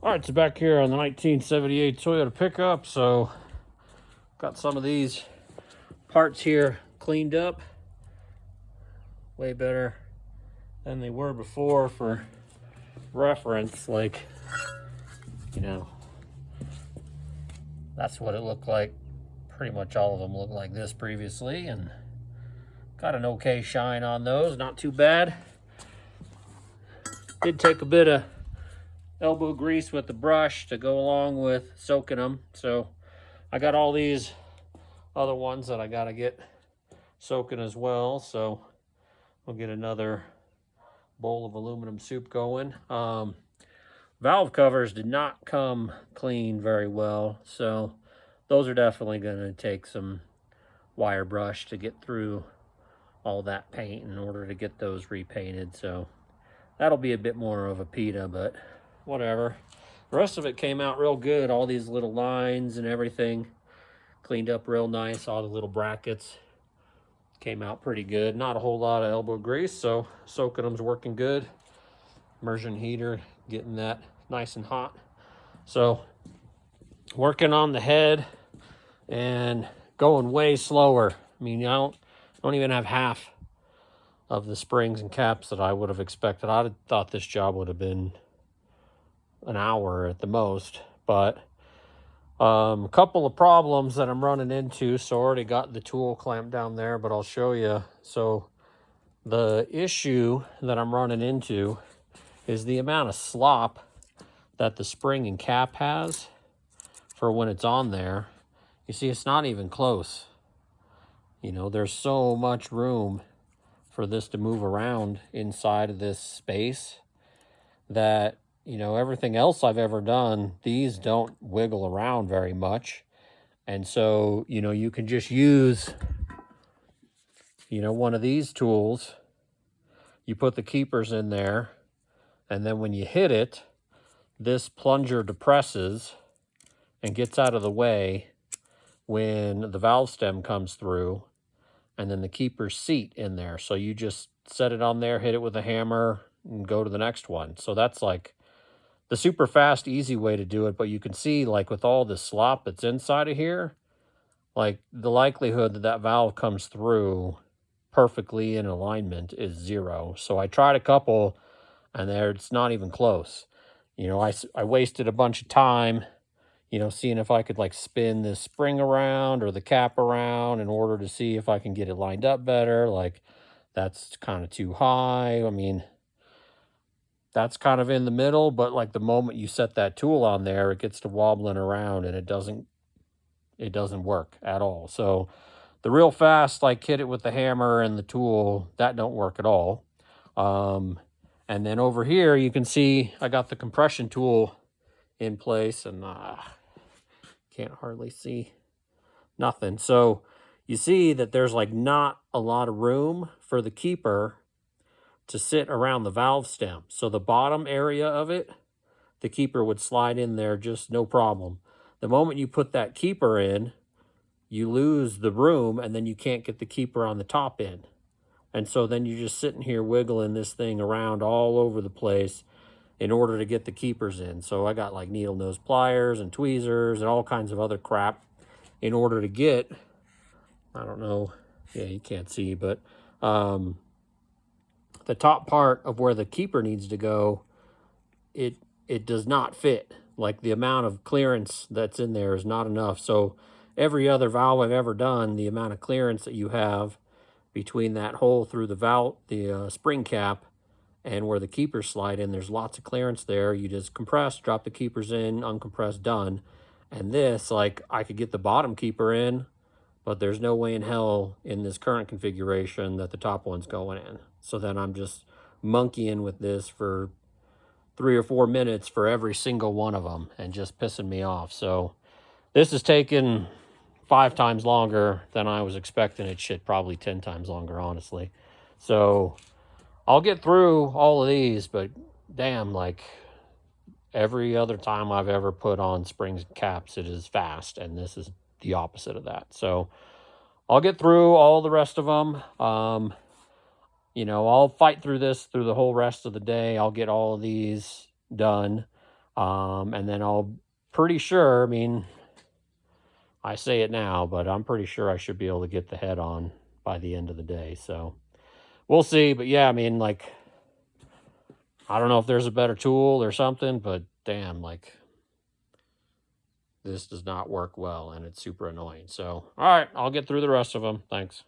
All right, so back here on the 1978 Toyota pickup. So got some of these parts here cleaned up. Way better than they were before for reference. Like, you know, that's what it looked like. Pretty much all of them looked like this previously, and got an okay shine on those. Not too bad. Did take a bit of elbow grease with the brush to go along with soaking them. So I got all these other ones that I got to get soaking as well. So we'll get another bowl of aluminum soup going. Valve covers did not come clean very well, so those are definitely going to take some wire brush to get through all that paint in order to get those repainted. So that'll be a bit more of a PETA, but whatever. The rest of it came out real good. All these little lines and everything cleaned up real nice. All the little brackets came out pretty good. Not a whole lot of elbow grease, so soaking them's working good. Immersion heater, getting that nice and hot. So working on the head and going way slower. I mean, I don't even have half of the springs and caps that I would have expected. I thought this job would have been an hour at the most, but a couple of problems that I'm running into. So I already got the tool clamped down there, but I'll show you. So the issue that I'm running into is the amount of slop that the spring and cap has for when it's on there. You see, it's not even close. You know, there's so much room for this to move around inside of this space that, you know, everything else I've ever done, these don't wiggle around very much. And so, you know, you can just use, you know, one of these tools. You put the keepers in there, and then when you hit it, this plunger depresses and gets out of the way when the valve stem comes through, and then the keepers seat in there. So you just set it on there, hit it with a hammer, and go to the next one. So that's like the super fast, easy way to do it. But you can see, like, with all this slop that's inside of here, like, the likelihood that that valve comes through perfectly in alignment is 0. So I tried a couple, and it's not even close. You know, I wasted a bunch of time, you know, seeing if I could, like, spin this spring around or the cap around in order to see if I can get it lined up better. Like, that's kind of too high. I mean, that's kind of in the middle, but like the moment you set that tool on there, it gets to wobbling around, and it doesn't work at all. So the real fast, like, hit it with the hammer and the tool, that don't work at all. And then over here, you can see I got the compression tool in place, and can't hardly see nothing. So you see that there's like not a lot of room for the keeper to sit around the valve stem. So the bottom area of it, the keeper would slide in there just no problem. The moment you put that keeper in, you lose the room, and then you can't get the keeper on the top end. And so then you're just sitting here wiggling this thing around all over the place in order to get the keepers in. So I got like needle nose pliers and tweezers and all kinds of other crap in order to get, I don't know, yeah, you can't see, but the top part of where the keeper needs to go, it does not fit. Like, the amount of clearance that's in there is not enough. So every other valve I've ever done, the amount of clearance that you have between that hole through the valve, the spring cap, and where the keepers slide in, there's lots of clearance there. You just compress, drop the keepers in, uncompress, done. And this, like, I could get the bottom keeper in, but there's no way in hell in this current configuration that the top one's going in. So then I'm just monkeying with this for 3 or 4 minutes for every single one of them, and just pissing me off. So this is taking 5 times longer than I was expecting. It should probably 10 times longer, honestly. So I'll get through all of these, but damn, like, every other time I've ever put on springs and caps, it is fast, and this is the opposite of that. So I'll get through all the rest of them. You know, I'll fight through this through the whole rest of the day. I'll get all of these done. And then pretty sure, I mean, I say it now, but I'm pretty sure I should be able to get the head on by the end of the day. So we'll see. But yeah, I mean, like, I don't know if there's a better tool or something, but damn, like, this does not work well and it's super annoying. So, all right, I'll get through the rest of them. Thanks.